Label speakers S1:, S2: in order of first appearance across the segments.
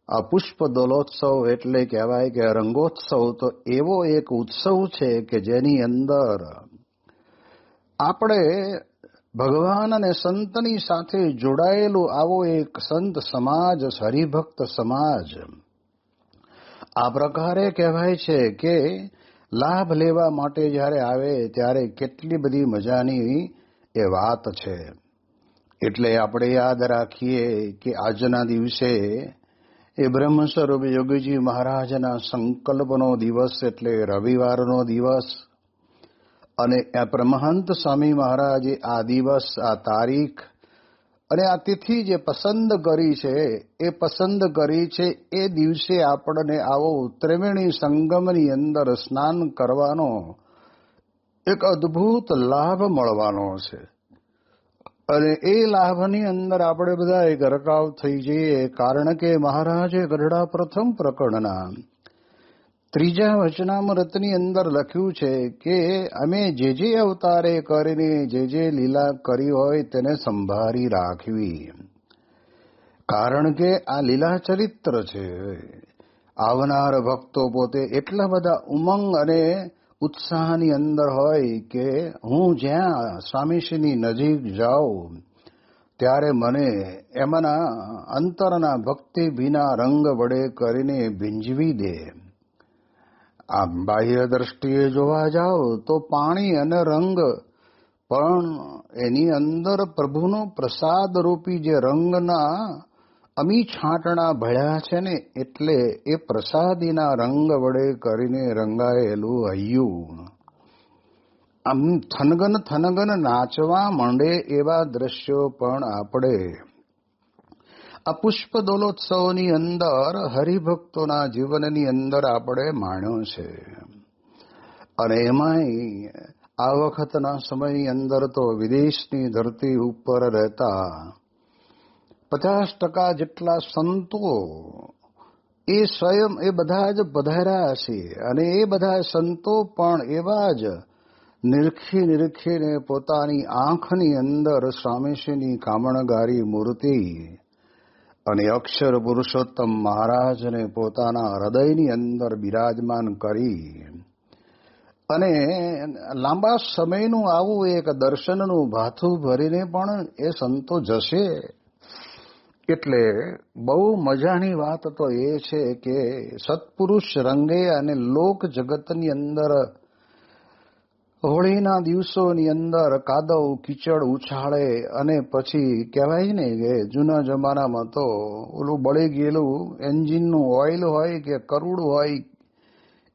S1: આ પુષ્પ દોલોત્સવ એટલે કહેવાય કે રંગોત્સવ તો એવો એક ઉત્સવ છે કે જેની અંદર આપણે ભગવાન અને સંતની સાથે જોડાયેલું આવો એક સંત સમાજ, હરિભક્ત સમાજ, આ પ્રકારે કહેવાય છે કે લાભ લેવા માટે જ્યારે આવે ત્યારે કેટલી બધી મજાની એ વાત છે. એટલે આપણે યાદ રાખીએ કે આજના દિવસે એ બ્રહ્મ સ્વરૂપ યોગીજી મહારાજના સંકલ્પનો દિવસ એટલે રવિવારનો દિવસ, અને આ પરમહંત સ્વામી મહારાજે આ દિવસ, આ તારીખ અને આ તિથિ જે પસંદ કરી છે એ દિવસે આપણને આવો ત્રિવેણી સંગમની અંદર સ્નાન કરવાનો એક અદ્ભુત લાભ મળવાનો છે. અને એ લાભની અંદર આપણે બધા ગરકાવ થઈ જઈએ, કારણ કે મહારાજે ગઢડા પ્રથમ પ્રકરણના 3જા વચનામૃતની અંદર લખ્યું છે કે અમે જે અવતારે કરીને જે લીલા કરી હોય તેને સંભાળી રાખવી. કારણ કે આ લીલા ચરિત્ર છે. આવનાર ભક્તો પોતે એટલા બધા ઉમંગ અને ઉત્સાહની અંદર હોય કે હું જ્યાં સ્વામીશ્રીની નજીક જાઉં ત્યારે મને એમના અંતરના ભક્તિ ભીના રંગ વડે કરીને ભીંજવી દે. આમ બાહ્ય દ્રષ્ટિએ જોવા જાઓ તો પાણી અને રંગ, પણ એની અંદર પ્રભુનો પ્રસાદ રૂપી જે રંગના અમી છાંટણા ભળ્યા છે ને, એટલે એ પ્રસાદીના રંગ વડે કરીને રંગાયેલું હૈયું આમ થનગન નાચવા માંડે એવા દ્રશ્યો પણ આપણે આ પુષ્પ દોલોત્સવની અંદર હરિભક્તોના જીવનની અંદર આપણે માણ્યો છે. અને એમાંય આ વખતના સમયની અંદર તો વિદેશની ધરતી ઉપર રહેતા 50% જેટલા સંતો એ સ્વયં એ બધા જ પધાર્યા છે. અને એ બધા સંતો પણ એવા જ નિરખીને પોતાની આંખની અંદર સ્વામીશ્રીની કામણગારી મૂર્તિ અને અક્ષર પુરુષોત્તમ મહારાજને પોતાના હૃદયની અંદર બિરાજમાન કરી અને લાંબા સમયનું આવું એક દર્શનનું ભાથું ભરીને પણ એ સંતો જશે. એટલે બહુ મજાની વાત તો એ છે કે સત્પુરુષ રંગે અને લોક જગતની અંદર હોળીના દિવસોની અંદર કાદવ કીચડ ઉછાળે અને પછી કહેવાય ને કે જૂના જમાનામાં તો ઓલું બળી ગયેલું એન્જિનનું ઓઇલ હોય કે કરુડ હોય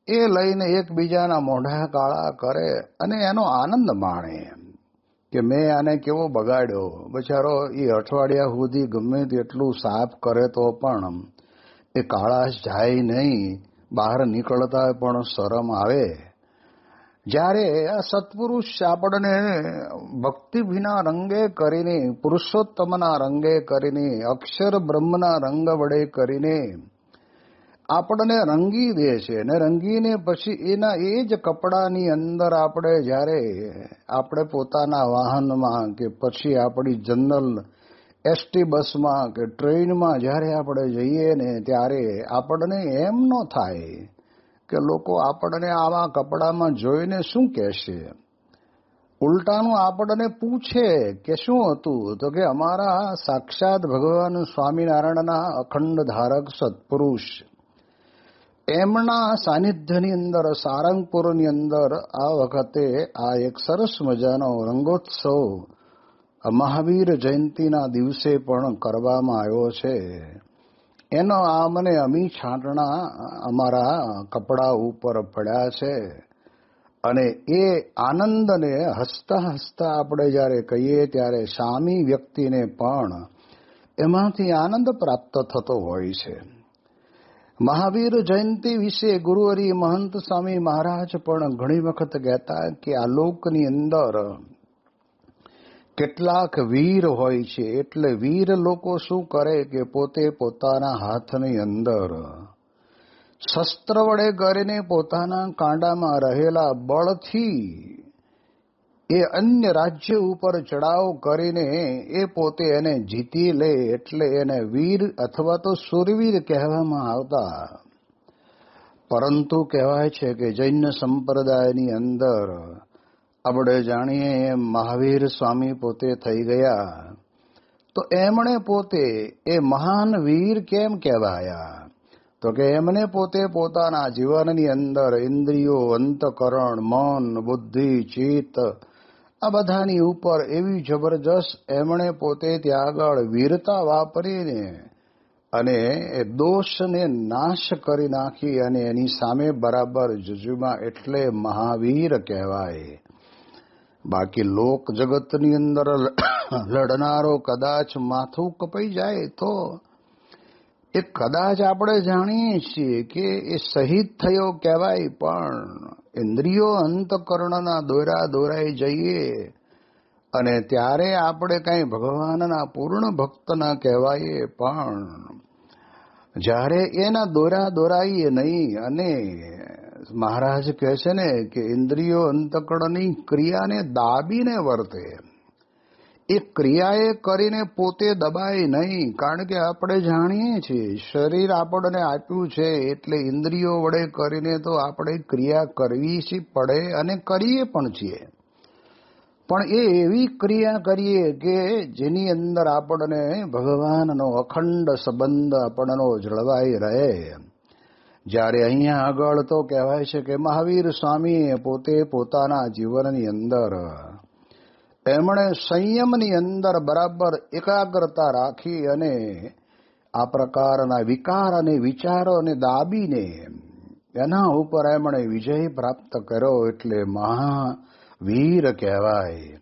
S1: એ લઈને એકબીજાના મોઢા કાળા કરે અને એનો આનંદ માણે કે મેં આને કેવો બગાડ્યો. બચારો એ અઠવાડિયા સુધી ગમે તેટલું સાફ કરે તો પણ એ કાળાશ જાય નહીં, બહાર નીકળતા પણ શરમ આવે. જ્યારે આ સત્પુરુષ આપણને ભક્તિભીના રંગે કરીને, પુરુષોત્તમના રંગે કરીને, અક્ષર બ્રહ્મના રંગ વડે કરીને આપણને રંગી દે છે. ને રંગીને પછી એના એ જ કપડાની અંદર આપણે જ્યારે આપણે પોતાના વાહનમાં કે પછી આપણી જનરલ એસટી બસમાં કે ટ્રેનમાં જ્યારે આપણે જઈએ ને ત્યારે આપણને એમ ન થાય કે લોકો આપણને આવા કપડામાં જોઈને શું કહેશે. ઉલટાનું આપણને પૂછે કે શું હતું, તો કે અમારા સાક્ષાત ભગવાન સ્વામિનારાયણના અખંડ ધારક સત્પુરુષ એમના સાનિધ્યની અંદર સારંગપુરની અંદર આ વખતે આ એક સરસ મજાનો રંગોત્સવ મહાવીર જયંતિના દિવસે પણ કરવામાં આવ્યો છે. એનો મને અમી છાંટણા અમારા કપડા ઉપર પડ્યા છે. અને એ આનંદને હસતા હસતા આપણે જ્યારે કહીએ ત્યારે સામી વ્યક્તિને પણ એમાંથી આનંદ પ્રાપ્ત થતો હોય છે. મહાવીર જયંતિ વિશે ગુરુહરિ મહંત સ્વામી મહારાજ પણ ઘણી વખત કહેતા કે આ લોકની અંદર કેટલાક વીર હોય છે. એટલે વીર લોકો શું કરે કે પોતે પોતાના હાથની અંદર શસ્ત્ર વડે કરીને પોતાના કાંડામાં રહેલા બળથી એ અન્ય રાજ્ય ઉપર ચડાવ કરીને એ પોતે એને જીતી લે એટલે એને વીર અથવા તો સુરવીર કહેવામાં આવતા. પરંતુ કહેવાય છે કે જૈન સંપ્રદાયની અંદર આપણે જાણીએ એમ મહાવીર સ્વામી પોતે થઈ ગયા, તો એમણે પોતે એ મહાન વીર કેમ કહેવાયા? તો કે એમને પોતે પોતાના જીવનની અંદર ઇન્દ્રિયો, અંતકરણ, મન, બુદ્ધિ, ચિત્ત આ બધાની ઉપર એવી જબરજસ્ત એમણે પોતે ત્યાં આગળ વીરતા વાપરીને અને એ દોષને નાશ કરી નાખી અને એની સામે બરાબર જજુમાં, એટલે મહાવીર કહેવાય. બાકી લોક જગતની અંદર લડનારો કદાચ માથું કપાઈ જાય તો એ કદાચ આપણે જાણીએ છીએ કે એ શહીદ થયો કહેવાય, પણ ઇન્દ્રિયો અંતકરણના દોરાઈ જઈએ અને ત્યારે આપણે કઈ ભગવાનના પૂર્ણ ભક્ત ના કહેવાય. પણ જ્યારે એના દોરાઈએ નહીં, અને મહારાજ કહે છે ને કે ઇન્દ્રિયો અંતકરણની ક્રિયાને દાબીને વર્તે, એ ક્રિયાએ કરીને પોતે દબાય નહીં. કારણ કે આપણે જાણીએ છીએ શરીર આપણને આપ્યું છે એટલે ઇન્દ્રિયો વડે કરીને તો આપણે ક્રિયા કરવી પડે અને કરીએ પણ છીએ, પણ એ એવી ક્રિયા કરીએ કે જેની અંદર આપણને ભગવાનનો અખંડ સંબંધ આપણનો જળવાઈ રહે. જ્યારે અહીંયા આગળ તો કહેવાય છે કે મહાવીર સ્વામીએ પોતે પોતાના જીવનની અંદર એમણે સંયમની અંદર બરાબર એકાગ્રતા રાખી અને આ પ્રકારના વિકાર અને વિચારોને દાબીને એના ઉપર એમણે વિજય પ્રાપ્ત કર્યો, એટલે મહાવીર કહેવાય.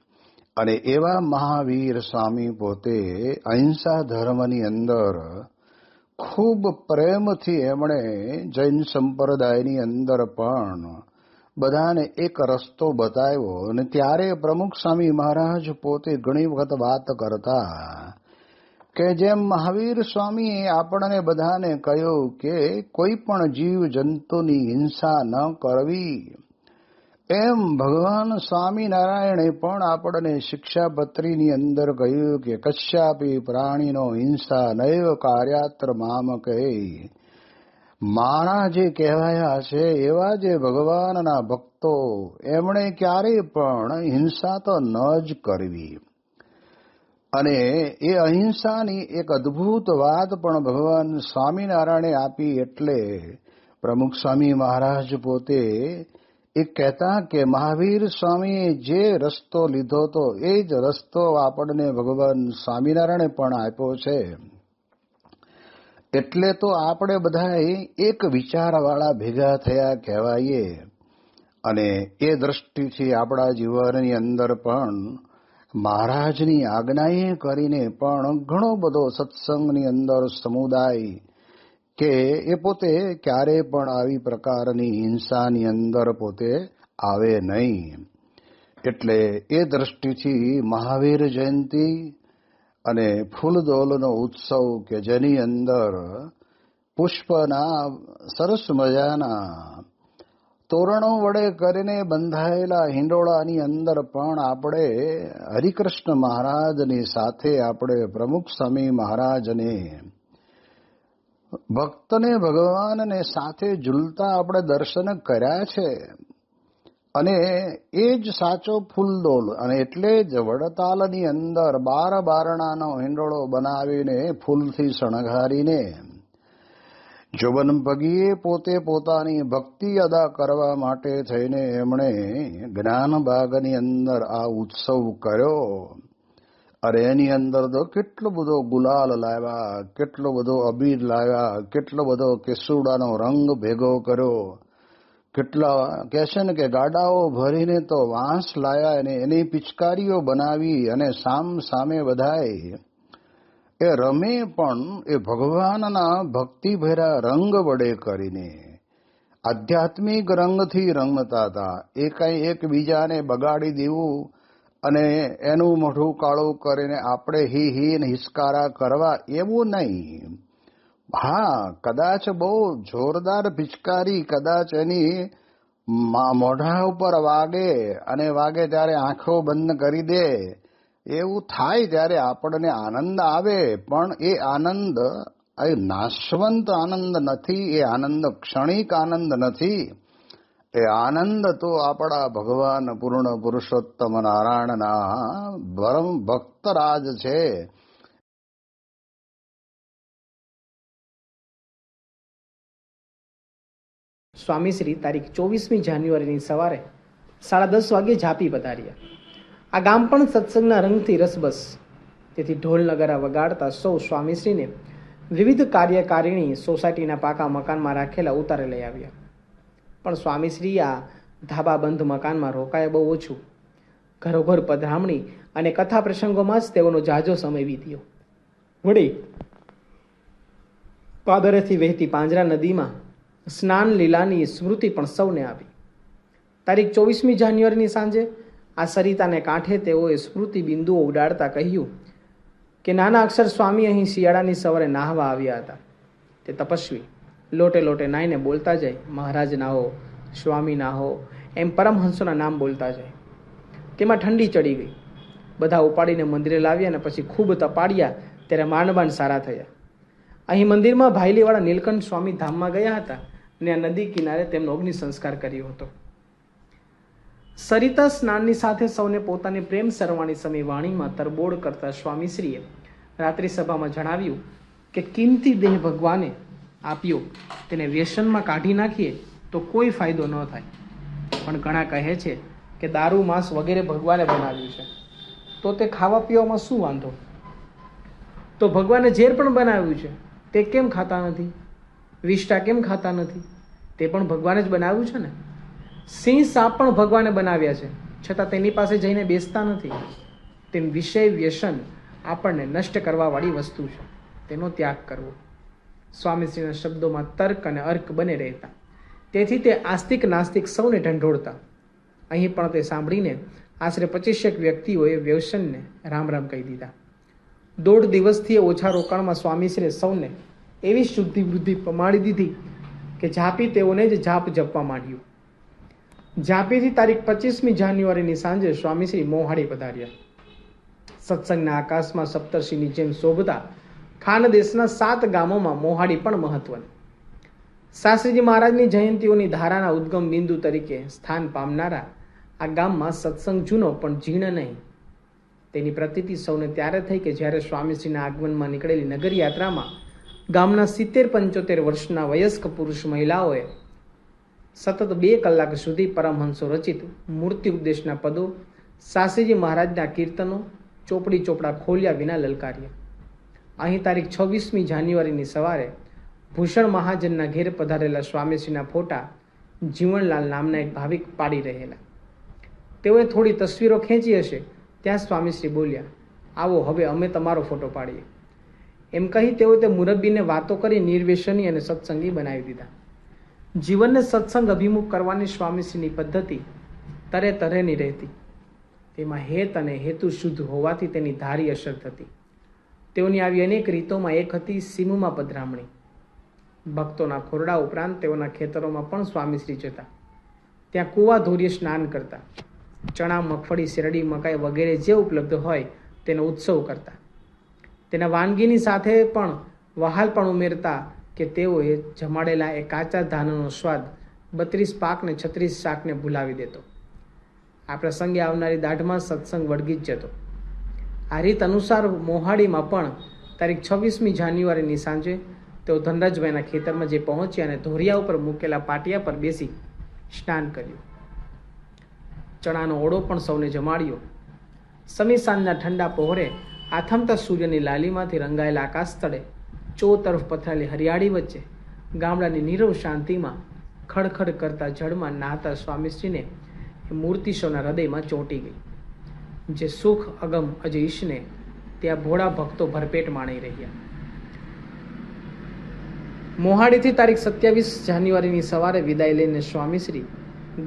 S1: અને એવા મહાવીર સ્વામી પોતે અહિંસા ધર્મની અંદર ખૂબ પ્રેમથી એમણે જૈન સંપ્રદાયની અંદર પણ બધાને એક રસ્તો બતાવ્યો. અને ત્યારે પ્રમુખ સ્વામી મહારાજ પોતે ઘણી વખત વાત કરતા કે જેમ મહાવીર સ્વામીએ આપણને બધાને કહ્યું કે કોઈ પણ જીવ જંતુની હિંસા ન કરવી, એમ ભગવાન સ્વામિનારાયણે પણ આપણને શિક્ષાપત્રીની અંદર કહ્યું કે કશ્યાપી પ્રાણીનો હિંસા નૈવ કાર્યાત્ર મામ કહે. મારા જે કહેવાયા છે એવા જે ભગવાનના ભક્તો એમણે ક્યારેય પણ હિંસા તો ન જ કરવી. અને એ અહિંસાની એક અદ્ભુત વાત પણ ભગવાન સ્વામિનારાયણે આપી. એટલે પ્રમુખ સ્વામી મહારાજ પોતે એ કહેતા કે મહાવીર સ્વામીએ જે રસ્તો લીધો હતો એ જ રસ્તો આપણને ભગવાન સ્વામિનારાયણે પણ આપ્યો છે. એટલે તો આપણે બધા એક વિચારવાળા ભેગા થયા કહેવાય. અને એ દ્રષ્ટિથી આપણા જીવનની અંદર પણ મહારાજની આજ્ઞાએ કરીને પણ ઘણો બધો સત્સંગની અંદર સમુદાય કે એ પોતે ક્યારેય પણ આવી પ્રકારની હિંસાની અંદર પોતે આવે નહીં. એટલે એ દ્રષ્ટિથી મહાવીર જયંતિ અને ફૂલદોલનો ઉત્સવ કે જેની અંદર પુષ્પના સરસ મજાના તોરણો વડે કરીને બંધાયેલા હિંડોળાની અંદર પણ આપણે હરિકૃષ્ણ મહારાજની સાથે આપણે પ્રમુખ સ્વામી મહારાજને ભક્તને ભગવાનને સાથે ઝૂલતા આપણે દર્શન કર્યા છે. અને એ જ સાચો ફૂલદોલ. અને એટલે જ વડતાલની અંદર 12 બારણાનો હિંડોળો બનાવીને ફૂલથી શણગારીને જોબન પગીએ પોતે પોતાની ભક્તિ અદા કરવા માટે થઈને એમણે જ્ઞાનબાગની અંદર આ ઉત્સવ કર્યો. અરે એની અંદર તો કેટલો બધો ગુલાલ લાવ્યા, કેટલો બધો અબીર લાવ્યા, કેટલો બધો કેસુડાનો રંગ ભેગો કર્યો, કેટલા કહે છે ને કે ગાડાઓ ભરીને તો વાંસ લાવ્યા અને એની પિચકારીઓ બનાવી અને સામે બધાય એ રમે પણ એ ભગવાનના ભક્તિભર્યા રંગ વડે કરીને આધ્યાત્મિક રંગથી રમતા હતા. એ કઈ એકબીજાને બગાડી દેવું અને એનું મોઢું કાળું કરીને આપણે હી ને હિસકારા કરવા એવું નહીં. હા, કદાચ બહુ જોરદાર પિચકારી કદાચ એની મોઢા ઉપર વાગે અને વાગે ત્યારે આંખો બંધ કરી દે એવું થાય ત્યારે આપણને આનંદ આવે, પણ એ આનંદ એ નાશવંત આનંદ નથી, એ આનંદ ક્ષણિક આનંદ નથી. એ આનંદ તો આપણા ભગવાન પૂર્ણ પુરુષોત્તમ નારાયણના પરમ ભક્તરાજ છે.
S2: સ્વામીશ્રી તારીખ 24મી જાન્યુઆરીની સવારે 10:30 વાગે ઝાપી પધાર્યા. આ ગામ પણ સત્સંગના રંગથી રસબસ. તેથી ઢોલ નગારા વગાડતા સૌ સ્વામીશ્રીને વિવિધ કાર્યકારિણી સોસાયટીના પાકા મકાનમાં રાખેલા ઉતારે લઈ આવ્યા. પણ સ્વામીશ્રી આ ધાબાબંધ મકાનમાં રોકાયા બહુ ઓછું. ઘરોઘર પધરામણી અને કથા પ્રસંગોમાં જ તેઓનો જાજો સમય વીત્યો. વળી પાદરેથી વહેતી પાંજરા નદીમાં સ્નાન લીલાની સ્મૃતિ પણ સૌને આવી. તારીખ 24મી જાન્યુઆરીની સાંજે આ સરિતાને કાંઠે તેઓએ સ્મૃતિ બિંદુઓ ઉડાડતા કહ્યું કે નાના અક્ષર સ્વામી અહીં શિયાળાની સવારે નાહવા આવ્યા હતા. તે તપસ્વી લોટે લોટે નાહીને બોલતા જાય, મહારાજ નાહો, સ્વામી નાહો, એમ પરમહંસોના નામ બોલતા જાય. તેમાં ઠંડી ચડી ગઈ. બધા ઉપાડીને મંદિરે લાવ્યા અને પછી ખૂબ તપાડ્યા ત્યારે માંડબાંડ સારા થયા. અહીં મંદિરમાં ભાઈલીવાળા નીલકંઠ સ્વામી ધામમાં ગયા હતા અને આ નદી કિનારે તેમનો અગ્નિ સંસ્કાર કર્યો હતો. સરિતા સ્નાનની સાથે સૌને પોતાની પ્રેમ સરવાણી સમી વાણીમાં તરબોળ કરતા સ્વામીશ્રીએ રાત્રિ સભામાં જણાવ્યું કે કિંમતી દેહ ભગવાને આપ્યો, તેને વ્યસનમાં કાઢી નાખીએ તો કોઈ ફાયદો ન થાય. પણ ઘણા કહે છે કે દારૂ માંસ વગેરે ભગવાને બનાવ્યું છે, તો તે ખાવા પીવામાં શું વાંધો? તો ભગવાને ઝેર પણ બનાવ્યું છે, તે કેમ ખાતા નથી? વિષ્ટા કેમ ખાતા નથી? તે પણ ભગવાને જ બનાવ્યું છે ને. સિંહ સાપ પણ ભગવાને બનાવ્યા છે, છતાં તેની પાસે જઈને બેસતા નથી. તેમ વિષય વ્યસન આપણને નષ્ટ કરવાવાળી વસ્તુ છે, તેનો ત્યાગ કરવો. સ્વામીશ્રીના શબ્દોમાં તર્ક અને અર્ક બને રહેતા, તેથી તે આસ્તિક નાસ્તિક સૌને ઢંઢોળતા. અહીં પણ તે સાંભળીને આશરે 25 વ્યક્તિઓએ વ્યસનને રામ રામ કહી દીધા. 1.5 દિવસથી ઓછા રોકાણમાં સ્વામીશ્રીએ સૌને એવી શુદ્ધિ વૃદ્ધિ પમાડી દીધી કે ઝાપી તેઓને જ ઝાપ જપવા માંડ્યું. ઝાપીથી તારીખ 25મી જાન્યુઆરીની સાંજે સ્વામીશ્રી મોહાડી પધાર્યા. સત્સંગના આકાશમાં સપ્તર્ષિની જેમ શોભતા ખાનદેશના 7 ગામોમાં મોહાડી પણ મહત્વની. શાસ્ત્રીજી મહારાજની જયંતીઓની ધારાના ઉદ્ગમ બિંદુ તરીકે સ્થાન પામનારા આ ગામમાં સત્સંગ જૂનો પણ જીર્ણ નહીં. તેની પ્રતીતિ સૌને ત્યારે થઈ કે જ્યારે સ્વામીશ્રીના આગમનમાં નીકળેલી નગર યાત્રામાં ગામના 70-75 વર્ષના વયસ્ક પુરુષ મહિલાઓએ સતત 2 કલાક સુધી પરમહંસો રચિત મૂર્તિ ઉપદેશના પદો, શાસ્ત્રીજી મહારાજના કીર્તનો ચોપડી ચોપડા ખોલ્યા વિના લલકાર્યા. અહીં તારીખ 26મી જાન્યુઆરીની સવારે ભૂષણ મહાજનના ઘેર પધારેલા સ્વામીશ્રીના ફોટા જીવણલાલ નામના એક ભાવિક પાડી રહેલા. તેઓએ થોડી તસવીરો ખેંચી હશે ત્યાં સ્વામીશ્રી બોલ્યા, આવો હવે અમે તમારો ફોટો પાડીએ. એમ કહી તેઓ તે મુરબ્બીને વાતો કરી નિર્વ્યસની અને સત્સંગી બનાવી દીધા. જીવનને સત્સંગ અભિમુખ કરવાની સ્વામીશ્રીની પદ્ધતિ તરે તરેની રહેતી. તેમાં હેત અને હેતુ શુદ્ધ હોવાથી તેની ધારી અસર થતી. તેઓની આવી અનેક રીતોમાં એક હતી સીમમાં પધરામણી. ભક્તોના ખોરડા ઉપરાંત તેઓના ખેતરોમાં પણ સ્વામીશ્રી જતા. ત્યાં કૂવા ધોરીએ સ્નાન કરતા. ચણા, મગફળી, શેરડી, મકાઈ વગેરે જે ઉપલબ્ધ હોય તેનો ઉત્સવ કરતા. તેના વાનગીની સાથે પણ વહાલ પણ ઉમેરતા કે તેઓએ જમાડેલા એ કાચા ધાનનો સ્વાદ 32 પાક ને 36 શાકને ભૂલાવી દેતો. આ પ્રસંગે આવનારી દાઢમાં સત્સંગ વળગી જ જતો. આ રીત અનુસાર મોહાડીમાં પણ તારીખ 26મી જાન્યુઆરીની સાંજે તેઓ ધનરાજભાઈના ખેતરમાં જે પહોંચ્યા અને ધોરિયા ઉપર મૂકેલા પાટિયા પર બેસી સ્નાન કર્યું. ચણાનો ઓળો પણ સૌને જમાડ્યો. સમી સાંજના ઠંડા પહોરે આથમતા સૂર્યની લાલીમાંથી રંગાયેલા આકાશ તળે ચોતરફ પથરાયેલી હરિયાળી વચ્ચે ગામડાની નીરવ શાંતિમાં ખડખડ કરતા જળમાં નાહતા સ્વામીશ્રીને એ મૂર્તિ સૌના હૃદયમાં ચોંટી ગઈ. જે સુખ અગમ અજઈશને ત્યાં ભોળા ભક્તો ભરપેટ માણી રહ્યા. મોહાડીથી તારીખ 27 જાન્યુઆરીની સવારે વિદાય લઈને સ્વામીશ્રી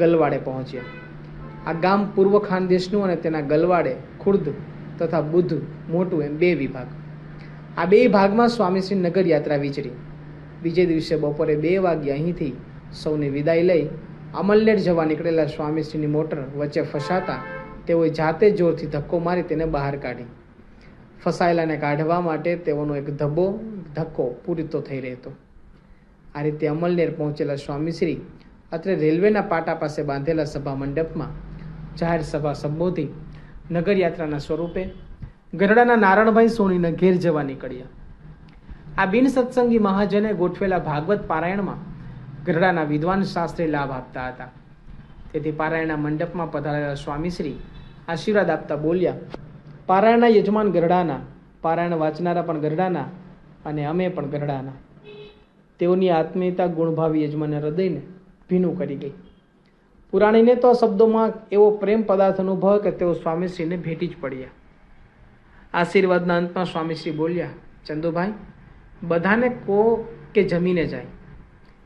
S2: ગલવાડે પહોંચ્યા. આ ગામ પૂર્વ ખાનદેશનું અને તેના ગલવાડે ખુર્દ તથા બુદ્ધ મોટું એમ 2 વિભાગ. આ 2 ભાગમાં સ્વામીશ્રી નગર યાત્રા વિચરી. બીજે દિવસે બપોરે 2 વાગ્યે અહીંથી સૌને વિદાય લઈ અમલનેર જવા નીકળેલા સ્વામીશ્રીની મોટર વચ્ચે ફસાતા તેઓએ જાતે જોરથી ધક્કો મારી તેને બહાર કાઢી. ફસાયેલાને કાઢવા માટે તેઓનો એક ધક્કો પૂરતો થઈ રહેતો. આ રીતે અમલનેર પહોંચેલા સ્વામીશ્રી અત્રે રેલવેના પાટા પાસે બાંધેલા સભા મંડપમાં જાહેર સભા સંબોધી નગરયાત્રાના સ્વરૂપે ગરડાના નારણભાઈ સોનીના ઘેર જવા નીકળ્યા. આ બિન સત્સંગી મહાજને ગોઠવેલા ભાગવત પારાયણમાં ગરડાના વિદ્વાન શાસ્ત્રી લાભ આપતા હતા. તેથી પારાયણના મંડપમાં પધારેલા સ્વામીશ્રી આશીર્વાદ આપતા બોલ્યા, પારાયણના યજમાન ગરડાના, પારાયણ વાંચનારા પણ ગરડાના અને અમે પણ ગરડાના. તેઓની આત્મીયતા ગુણભાવી યજમાનના હૃદયને ભીનું કરી ગઈ. પુરાણીને તો શબ્દોમાં એવો પ્રેમ પદાર્થ અનુભવ કે તેઓ સ્વામીશ્રીને ભેટી જ પડ્યા. આશીર્વાદના અંતમાં સ્વામીશ્રી બોલ્યા, ચંદુભાઈ, બધાને કહો કે જમીને જાય,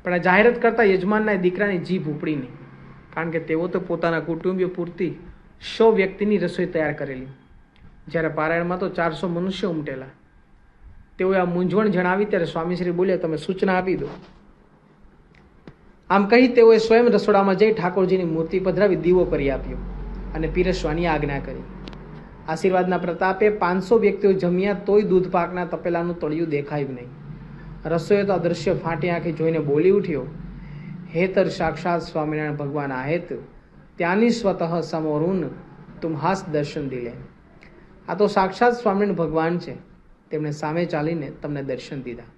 S2: પણ આ જાહેરાત કરતા યજમાનના દીકરાની જીભ ઉપડી નહીં, કારણ કે તેઓ તો પોતાના કુટુંબીઓ પૂરતી 100 વ્યક્તિની રસોઈ તૈયાર કરેલી, જ્યારે પારાયણમાં તો 400 મનુષ્યો ઉમટેલા. તેઓએ આ મૂંઝવણ જણાવી ત્યારે સ્વામીશ્રી બોલ્યા, તમે સૂચના આપી દો. આમ કહી તેઓએ સ્વયં રસોડામાં જઈ ઠાકોરજીની મૂર્તિ પધરાવી દીવો કરી આપ્યો અને પીરસવાની આજ્ઞા કરી. આશીર્વાદના પ્રતાપે 500 વ્યક્તિઓ જમ્યા તોય દૂધ પાકના તપેલાનું તળિયું દેખાયું નહીં. રસોઈએ તો અદૃશ્ય ફાટી આંખી જોઈને બોલી ઉઠ્યો, હેતર સાક્ષાત સ્વામિનારાયણ ભગવાન આહેત, ત્યાંની સ્વતઃ સમોરુન તુમ હાસ દર્શન દિલે. આ તો સાક્ષાત સ્વામિનારાયણ ભગવાન છે, તેમણે સામે ચાલીને તમને દર્શન દીધા.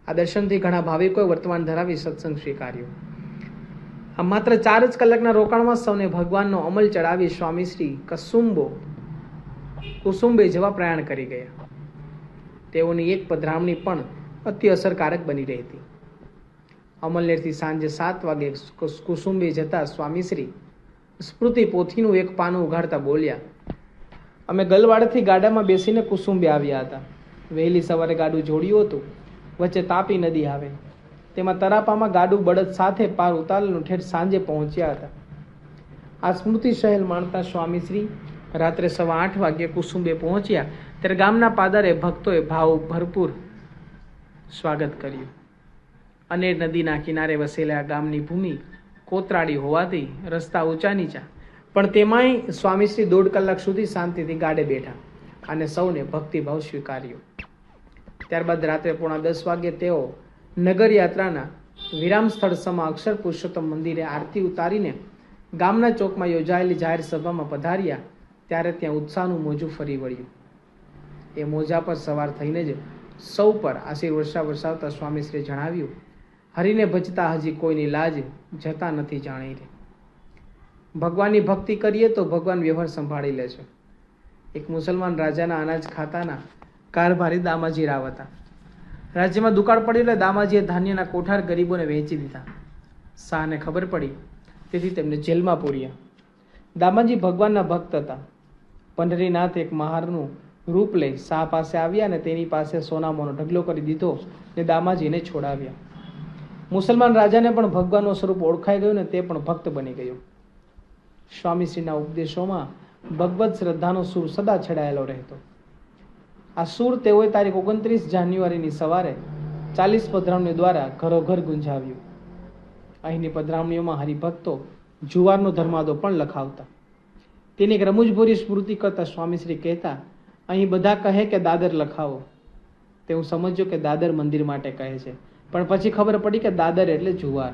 S2: આ દર્શનથી ઘણા ભાવિકોએ વર્તમાન ધરાવી સત્સંગ સ્વીકાર્યો. આ માત્ર 4 જ કલાકના રોકાણમાં સૌને ભગવાનનો અમલ ચડાવી સ્વામીશ્રી કુસુંબે જવા પ્રયાણ કરી ગયા. તેઓની એક પધરામણી પણ અતિ અસરકારક બની રહી હતી. અમલનેરથી સાંજે 7 વાગે કુસુંબે જતા સ્વામીશ્રી સ્મૃતિ પોથીનું એક પાનું ઉઘાડતા બોલ્યા, અમે ગલવાડથી ગાડામાં બેસીને કુસુંબે આવ્યા હતા. વહેલી સવારે ગાડું જોડ્યું હતું. વચ્ચે તાપી નદી આવે, તેમાં તરાપામાં ગાડું બળદ સાથે પાર ઉતારેલું ઠેઠ સાંજે પહોંચ્યા હતા. આ સ્મૃતિ સહેલ માણતા સ્વામીશ્રી રાત્રે 8:15 વાગ્યે કુસુંબે પહોંચ્યા ત્યારે ગામના પાદરે ભક્તોએ ભાવ ભરપૂર સ્વાગત કર્યું. અનેર નદીના કિનારે વસેલા ગામની ભૂમિ કોતરાડી હોવાથી રસ્તા ઊંચા નીચા, પણ તેમાંય સ્વામીશ્રી 1.5 કલાક સુધી શાંતિથી ગાડે બેઠા અને સૌને ભક્તિભાવ સ્વીકાર્યો. ત્યારબાદ રાત્રે 9:45 વાગ્યે તેઓ નગરયાત્રાના વિરામ સ્થળ સમા અક્ષર પુરુષોત્તમ મંદિરે આરતી ઉતારીને ગામના ચોકમાં યોજાયેલી જાહેર સભામાં પધાર્યા. ત્યારે ત્યાં ઉત્સાહનું મોજું ફરી વળ્યું. એ મોજા પર સવાર થઈને જ સૌ પર આશીર્વાદ વરસાવતા સ્વામીશ્રીએ જણાવ્યું, હરિને ભજતા હજી કોઈની લાજ જતા નથી જાણી રે. ભગવાનની ભક્તિ કરીએ તો ભગવાન વ્યવહાર સંભાળી લે છે. એક મુસલમાન રાજાના અનાજ ખાતાના કારભારી દામાજી રાવ હતા. રાજ્યમાં દુકાળ પડી એટલે દામાજીએ ધાન્યના કોઠાર ગરીબોને વહેંચી દીધા. શાહને ખબર પડી, તેથી તેમને જેલમાં પૂર્યા. દામાજી ભગવાનના ભક્ત હતા. પંઢરીનાથ એક મહારનું રૂપ લઈ શાહ પાસે આવ્યા અને તેની પાસે સોનામોનો ઢગલો કરી દીધો ને દામાજીને છોડાવ્યા. મુસલમાન રાજાને પણ ભગવાનનું સ્વરૂપ ઓળખાઈ ગયું ને તે પણ ભક્ત બની ગયો. સ્વામીશ્રીના ઉપદેશોમાં ભગવત શ્રદ્ધાનો સૂર સદા છેડાયેલો રહેતો. આ સૂર તેઓએ તારીખ 29 જાન્યુઆરીની સવારે 40 પધરામણીઓ દ્વારા ઘરોઘર ગુંજાવ્યું. અહીંની પધરામણીઓમાં હરિભક્તો જુવારનો ધર્માદો પણ લખાવતા. તેની એક રમૂજભરી સ્મૃતિ કરતા સ્વામીશ્રી કહેતા, અહીં બધા કહે કે દાદર લખાવો. તે હું સમજ્યો કે દાદર મંદિર માટે કહે છે, પણ પછી ખબર પડી કે દાદર એટલે જુવાર.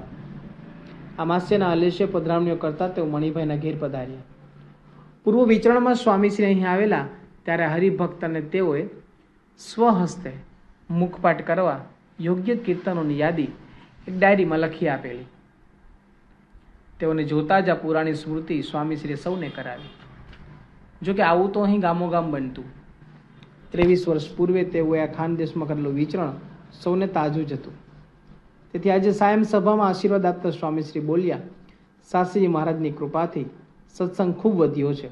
S2: આ માસ્યના આલેશ્ય પધરામણીઓ કરતા તેઓ મણિભાઈના ઘેર પધાર્યા. પૂર્વ વિચરણમાં સ્વામીશ્રી અહીં આવેલા ત્યારે હરિભક્તને તેઓએ સ્વહસ્તે મુખપાઠ કરવા યોગ્ય કીર્તનોની યાદી એક ડાયરીમાં લખી આપેલી. તેઓને જોતા જ આ પુરાણી સ્મૃતિ સ્વામીશ્રીએ સૌને કરાવી. જોકે આવું તો અહીં ગામોગામ બનતું. 23 વર્ષ પૂર્વે તેઓએ આ ખાનદેશમાં કરેલું વિચરણ સૌને તાજું જ હતું. તેથી આજે સાયમ સભામાં આશીર્વાદ આપતા સ્વામીશ્રી બોલ્યા, શાસ્ત્રીજી મહારાજની કૃપાથી સત્સંગ ખૂબ વધ્યો છે.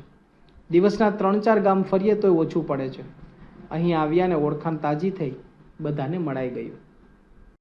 S2: દિવસના 3-4 ગામ ફરીએ તોય ઓછું પડે છે. અહીં આવ્યા ને ઓળખાણ તાજી થઈ, બધાને મળાઈ ગયું.